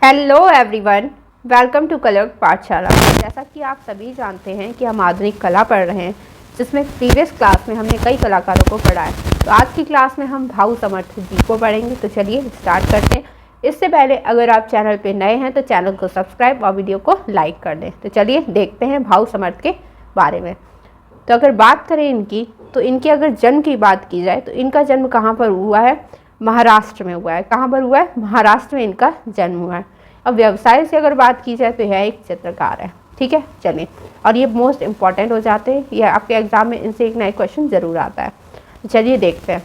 Hello everyone, welcome to कला पाठशाला। जैसा कि आप सभी जानते हैं कि हम आधुनिक कला पढ़ रहे हैं, जिसमें प्रीवियस क्लास में हमने कई कलाकारों को पढ़ा है। तो आज की क्लास में हम भाऊ समर्थ जी को पढ़ेंगे। तो चलिए स्टार्ट करते हैं। इससे पहले अगर आप चैनल पे नए हैं तो चैनल को सब्सक्राइब और वीडियो को लाइक कर दें। तो चलिए देखते हैं भाऊ समर्थ के बारे में। तो अगर बात करें इनकी, तो इनके अगर जन्म की बात की जाए तो इनका जन्म कहाँ पर हुआ है? महाराष्ट्र में हुआ है। कहाँ पर हुआ है? महाराष्ट्र में इनका जन्म हुआ है। अब व्यवसाय से अगर बात की जाए तो यह एक चित्रकार है। ठीक है, चलिए। और ये मोस्ट इम्पॉर्टेंट हो जाते हैं, यह आपके एग्जाम में इनसे एक नया क्वेश्चन ज़रूर आता है। तो चलिए देखते हैं।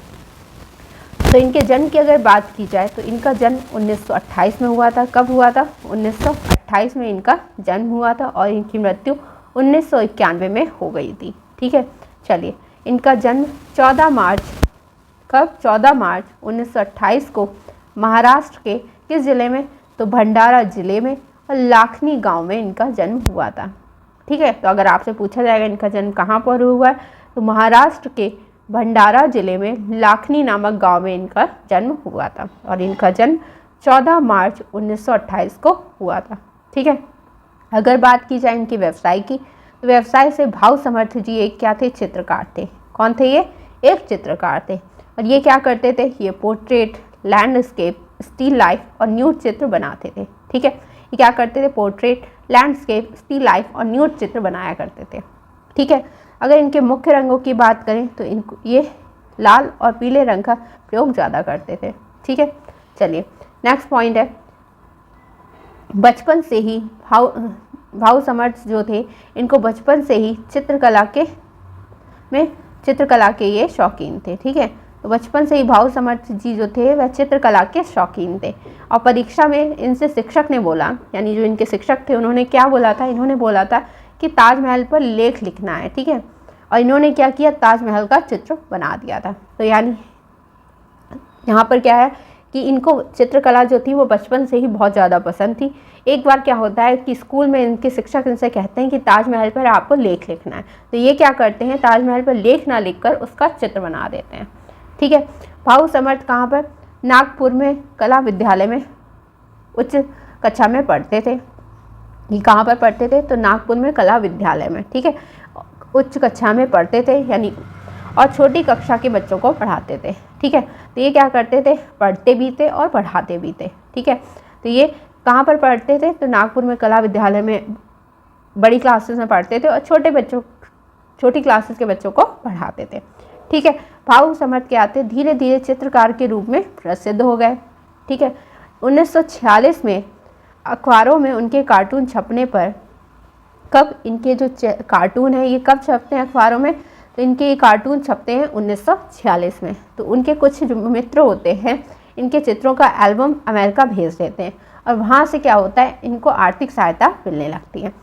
तो इनके जन्म की अगर बात की जाए तो इनका जन्म 1928 में हुआ था। कब हुआ था? 1928 में इनका जन्म हुआ था और इनकी मृत्यु 1991 में हो गई थी। ठीक है, चलिए। इनका जन्म 14 मार्च, कब? 14 मार्च 1928 को महाराष्ट्र के किस ज़िले में? तो भंडारा ज़िले में और लाखनी गांव में इनका जन्म हुआ था। ठीक है, तो अगर आपसे पूछा जाएगा इनका जन्म कहाँ पर हुआ है, तो महाराष्ट्र के भंडारा ज़िले में लाखनी नामक गांव में इनका जन्म हुआ था और इनका जन्म 14 मार्च 1928 को हुआ था। ठीक है, अगर बात की जाए इनके व्यवसाय की, तो व्यवसाय से भाऊ समर्थ जी एक क्या थे? चित्रकार थे। कौन थे ये? एक चित्रकार थे। और ये क्या करते थे? ये पोर्ट्रेट, लैंडस्केप, स्टिल लाइफ और न्यूड चित्र बनाते थे। ठीक है, ये क्या करते थे? पोर्ट्रेट, लैंडस्केप, स्टिल लाइफ और न्यूड चित्र बनाया करते थे। ठीक है, अगर इनके मुख्य रंगों की बात करें तो इनको ये लाल और पीले रंग का प्रयोग ज़्यादा करते थे। ठीक है, चलिए नेक्स्ट पॉइंट है, बचपन से ही भाऊ समर्थ जो थे, इनको बचपन से ही चित्रकला के ये शौकीन थे। ठीक है, तो बचपन से ही भाऊ समर्थ जी जो थे वह चित्रकला के शौकीन थे। और परीक्षा में इनसे शिक्षक ने बोला, यानी जो इनके शिक्षक थे उन्होंने क्या बोला था? इन्होंने बोला था कि ताजमहल पर लेख लिखना है। ठीक है, और इन्होंने क्या किया? ताजमहल का चित्र बना दिया था। तो यानी यहाँ पर क्या है कि इनको चित्रकला जो थी वो बचपन से ही बहुत ज़्यादा पसंद थी। एक बार क्या होता है कि स्कूल में इनके शिक्षक इनसे कहते हैं कि ताजमहल पर आपको लेख लिखना है। तो ये क्या करते हैं? ताजमहल पर लेख ना लिखकर उसका चित्र बना देते हैं। ठीक है, भाऊ समर्थ कहाँ पर? नागपुर में कला विद्यालय में उच्च कक्षा में पढ़ते थे। ये कहाँ पर पढ़ते थे? तो नागपुर में कला विद्यालय में। ठीक है, उच्च कक्षा में पढ़ते थे, यानी और छोटी कक्षा के बच्चों को पढ़ाते थे। ठीक है, तो ये क्या करते थे? पढ़ते भी थे और पढ़ाते भी थे। ठीक है, तो ये कहाँ पर पढ़ते थे? तो नागपुर में कला विद्यालय में बड़ी क्लासेस में पढ़ते थे और छोटी क्लासेस के बच्चों को पढ़ाते थे। ठीक है, भाऊ समर्थ के आते धीरे धीरे चित्रकार के रूप में प्रसिद्ध हो गए। ठीक है, 1946 में अखबारों में उनके कार्टून छपने पर, कब? इनके जो कार्टून है ये कब छपते हैं अखबारों में? तो इनके ये कार्टून छपते हैं 1946 में। तो उनके कुछ जो मित्र होते हैं इनके चित्रों का एल्बम अमेरिका भेज देते हैं और वहाँ से क्या होता है? इनको आर्थिक सहायता मिलने लगती है।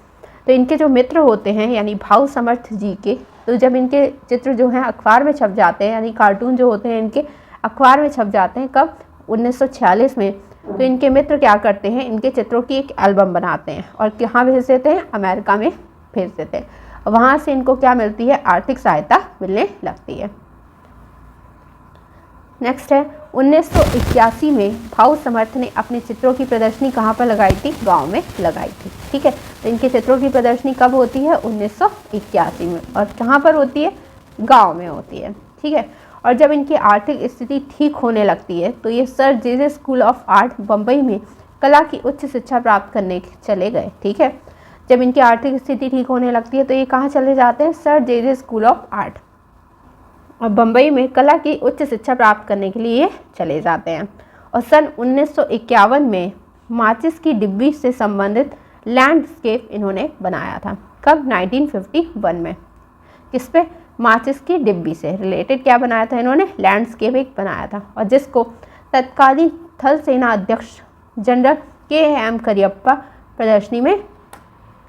तो इनके जो मित्र होते हैं यानी भाऊ समर्थ जी के, तो जब इनके चित्र जो हैं अखबार में छप जाते हैं, यानी कार्टून जो होते हैं इनके अखबार में छप जाते हैं, कब? 1946 में। तो इनके मित्र क्या करते हैं? इनके चित्रों की एक एल्बम बनाते हैं और कहाँ भेज देते हैं? अमेरिका में भेज देते हैं। और वहाँ से इनको क्या मिलती है? आर्थिक सहायता मिलने लगती है। नेक्स्ट है 1981 में भाऊ समर्थ ने अपने चित्रों की प्रदर्शनी कहाँ पर लगाई थी? गांव में लगाई थी। ठीक है, तो इनके चित्रों की प्रदर्शनी कब होती है? 1981 में। और कहाँ पर होती है? गांव में होती है। ठीक है, और जब इनकी आर्थिक स्थिति ठीक होने लगती है तो ये sir J school of art Bombay में कला की उच्च शिक्षा प्राप्त करने चले गए। ठीक है, जब इनकी आर्थिक स्थिति ठीक होने लगती है तो ये कहाँ चले जाते हैं? Sir J school of art और बम्बई में कला की उच्च शिक्षा प्राप्त करने के लिए चले जाते हैं। और सन 1951 में माचिस की डिब्बी से संबंधित लैंडस्केप इन्होंने बनाया था। कब? 1951 में। किस पे? माचिस की डिब्बी से रिलेटेड क्या बनाया था इन्होंने? लैंडस्केप एक बनाया था, और जिसको तत्कालीन थल सेना अध्यक्ष जनरल के.एम. करियप्पा प्रदर्शनी में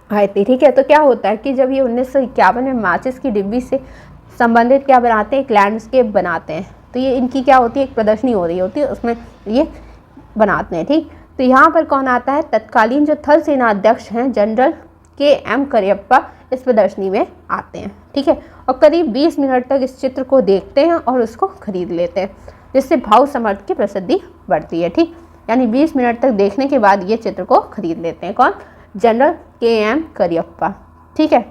आए थे। ठीक है, तो क्या होता है कि जब ये 1951 में माचिस की डिब्बी से संबंधित क्या बनाते हैं? एक लैंडस्केप बनाते हैं। तो ये इनकी क्या होती है? एक प्रदर्शनी हो रही होती है, उसमें ये बनाते हैं। ठीक, तो यहाँ पर कौन आता है? तत्कालीन जो थल सेना अध्यक्ष हैं जनरल के.एम. करियप्पा इस प्रदर्शनी में आते हैं। ठीक है, और करीब 20 मिनट तक इस चित्र को देखते हैं और उसको खरीद लेते हैं, जिससे भाऊ समर्थ की प्रसिद्धि बढ़ती है। ठीक, यानी 20 मिनट तक देखने के बाद ये चित्र को खरीद लेते हैं। कौन? General KM Cariappa. ठीक है,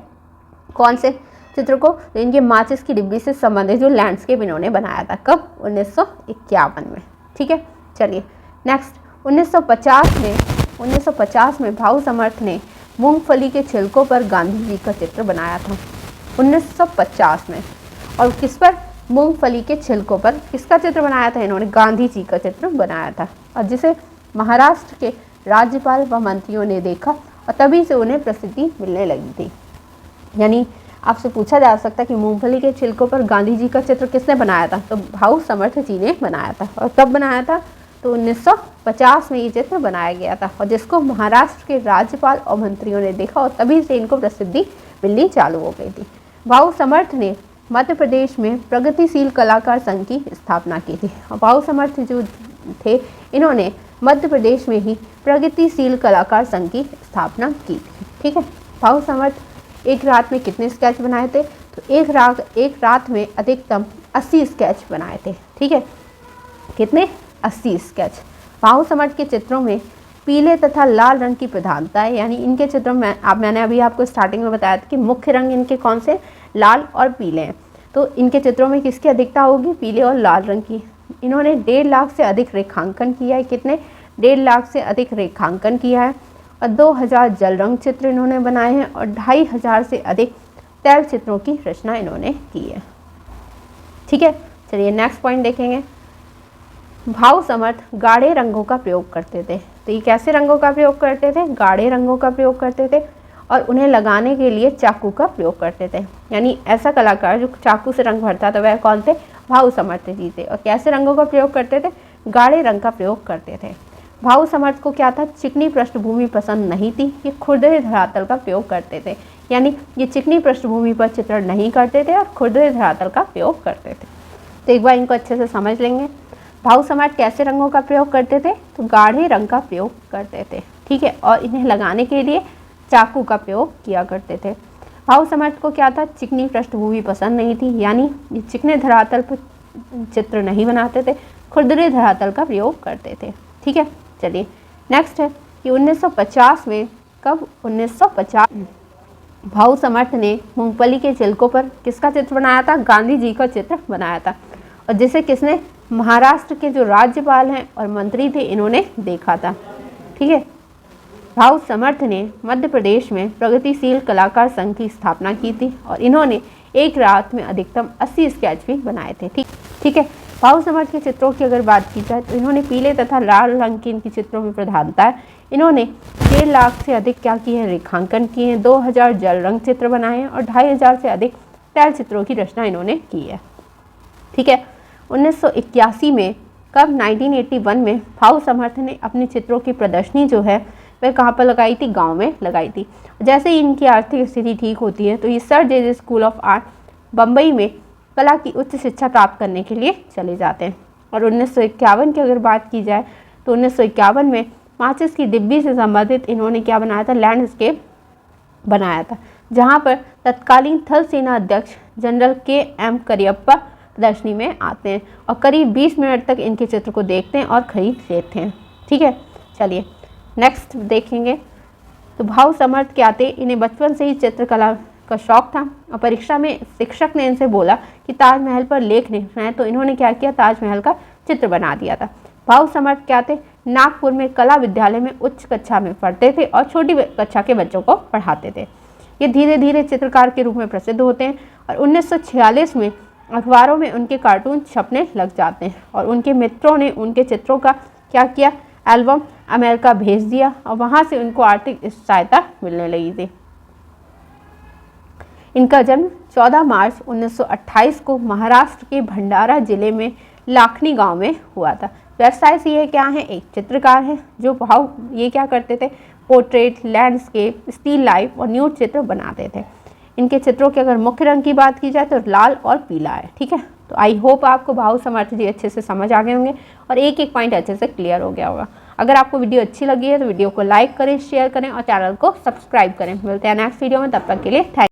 कौन से चित्र को? तो इनके माचिस की डिब्बी से संबंधित जो लैंडस्केप इन्होंने बनाया था। कब? 1951 में। ठीक है, चलिए नेक्स्ट। 1950 में भाऊ समर्थ ने मूंगफली के छिलकों पर गांधी जी का चित्र बनाया था। 1950 में। और किस पर? मूंगफली के छिलकों पर किसका चित्र बनाया था इन्होंने? गांधी जी का चित्र बनाया था, और जिसे महाराष्ट्र के राज्यपाल व मंत्रियों ने देखा और तभी से उन्हें प्रसिद्धि मिलने लगी थी। यानी आपसे पूछा जा सकता है कि मूंगफली के छिलकों पर गांधी जी का चित्र किसने बनाया था? तो भाऊ समर्थ जी ने बनाया था। और कब बनाया था? तो 1950 में ये चित्र बनाया गया था, और जिसको महाराष्ट्र के राज्यपाल और मंत्रियों ने देखा और तभी से इनको प्रसिद्धि मिलनी चालू हो गई थी। भाऊ समर्थ ने मध्य प्रदेश में प्रगतिशील कलाकार संघ की स्थापना की थी। और भाऊ समर्थ जो थे इन्होंने मध्य प्रदेश में ही प्रगतिशील कलाकार संघ की स्थापना की थी। ठीक है, भाऊ समर्थ एक रात में कितने स्केच बनाए थे? तो एक रात में अधिकतम 80 स्केच बनाए थे। ठीक है, कितने? 80 स्केच। भाऊ समर्थ के चित्रों में पीले तथा लाल रंग की प्रधानता है। यानी इनके चित्रों में मैंने अभी आपको स्टार्टिंग में बताया था कि मुख्य रंग इनके कौन से? लाल और पीले हैं। तो इनके चित्रों में किसकी अधिकता होगी? पीले और लाल रंग की। इन्होंने 1.5 लाख से अधिक रेखांकन किया है। कितने? 1.5 लाख से अधिक रेखांकन किया है। और 2000 जल रंग चित्र इन्होंने बनाए हैं, और 2500 से अधिक तैल चित्रों की रचना इन्होंने की है। ठीक है, चलिए नेक्स्ट पॉइंट देखेंगे। भाऊ समर्थ गाढ़े रंगों का प्रयोग करते थे। तो ये कैसे रंगों का प्रयोग करते थे? गाढ़े रंगों का प्रयोग करते थे, और उन्हें लगाने के लिए चाकू का प्रयोग करते थे। यानी ऐसा कलाकार जो चाकू से रंग भरता था वह कौन थे? भाऊ समर्थ जी थे। और कैसे रंगों का प्रयोग करते थे? गाढ़े रंग का प्रयोग करते थे। भाऊ समर्थ को क्या था? चिकनी पृष्ठभूमि पसंद नहीं थी। ये खुरदरे धरातल का प्रयोग करते थे। यानी ये चिकनी पृष्ठभूमि पर चित्रण नहीं करते थे और खुरदरे धरातल का प्रयोग करते थे। तो एक बार इनको अच्छे से समझ लेंगे। भाऊ समर्थ कैसे रंगों का प्रयोग करते थे? तो गाढ़े रंग का प्रयोग करते थे। ठीक है, और इन्हें लगाने के लिए चाकू का प्रयोग किया करते थे। भाऊ समर्थ को क्या था? चिकनी पृष्ठभूमि पसंद नहीं थी। यानी ये चिकने धरातल पर चित्र नहीं बनाते थे, खुरदरे धरातल का प्रयोग करते थे। ठीक है, चलिए नेक्स्ट है कि 1950 में। कब? 1950 भाऊ समर्थ ने मूंगफली के छिलकों पर किसका चित्र बनाया था? गांधी जी का चित्र बनाया था, और जिसे किसने? महाराष्ट्र के जो राज्यपाल हैं और मंत्री थे इन्होंने देखा था। ठीक है, भाऊ समर्थ ने मध्य प्रदेश में प्रगतिशील कलाकार संघ की स्थापना की थी, और इन्होंने एक रात में अधिकतम 80 स्केच भी बनाए थे। ठीक है, भाऊ समर्थ के चित्रों की अगर बात की जाए तो इन्होंने पीले तथा लाल रंग की इनकी चित्रों में प्रधानता है। इन्होंने 1.5 लाख से अधिक क्या किए हैं? रेखांकन किए हैं। 2000 जल रंग चित्र बनाए हैं, और 2500 से अधिक तैल चित्रों की रचना इन्होंने की है। ठीक है, 1981 में। कब? 1981 में भाऊ समर्थ ने अपने चित्रों की प्रदर्शनी जो है वह कहाँ पर लगाई थी? गांव में लगाई थी। जैसे ही इनकी आर्थिक स्थिति ठीक होती है तो ये sir J school of art Bombay में कला की उच्च शिक्षा प्राप्त करने के लिए चले जाते हैं। और 1951 की अगर बात की जाए तो 1951 में माचिस की डिब्बी से संबंधित इन्होंने क्या बनाया था? लैंडस्केप बनाया था, जहाँ पर तत्कालीन थल सेना अध्यक्ष जनरल KM करियप्पा प्रदर्शनी में आते हैं और करीब 20 मिनट तक इनके चित्र को देखते हैं और खरीद लेते हैं। ठीक है, चलिए नेक्स्ट देखेंगे। तो भाऊ समर्थ क्या थे? इन्हें बचपन से ही चित्रकला का शौक था, और परीक्षा में शिक्षक ने इनसे बोला कि ताजमहल पर लेख लिखना है, तो इन्होंने क्या किया? ताजमहल का चित्र बना दिया था। भाऊ समर्थ क्या थे? नागपुर में कला विद्यालय में उच्च कक्षा में पढ़ते थे और छोटी कक्षा के बच्चों को पढ़ाते थे। ये धीरे धीरे चित्रकार के रूप में प्रसिद्ध होते हैं, और 1946 में अखबारों में उनके कार्टून छपने लग जाते हैं, और उनके मित्रों ने उनके चित्रों का क्या किया? एल्बम अमेरिका भेज दिया, और वहाँ से उनको आर्थिक सहायता मिलने लगी थी। इनका जन्म 14 मार्च 1928 को महाराष्ट्र के भंडारा जिले में लाखनी गांव में हुआ था। व्यवसाय से ये क्या है? एक चित्रकार है। जो भाव ये क्या करते थे? पोर्ट्रेट, लैंडस्केप, स्टिल लाइफ और न्यूड चित्र बनाते थे। इनके चित्रों के अगर मुख्य रंग की बात की जाए तो लाल और पीला है। ठीक है, तो आई होप आपको भाऊ समर्थ जी अच्छे से समझ आ गए होंगे और एक एक पॉइंट अच्छे से क्लियर हो गया होगा। अगर आपको वीडियो अच्छी लगी है तो वीडियो को लाइक करें, शेयर करें और चैनल को सब्सक्राइब करें। मिलते हैं नेक्स्ट वीडियो में, तब तक के लिए थैंक यू।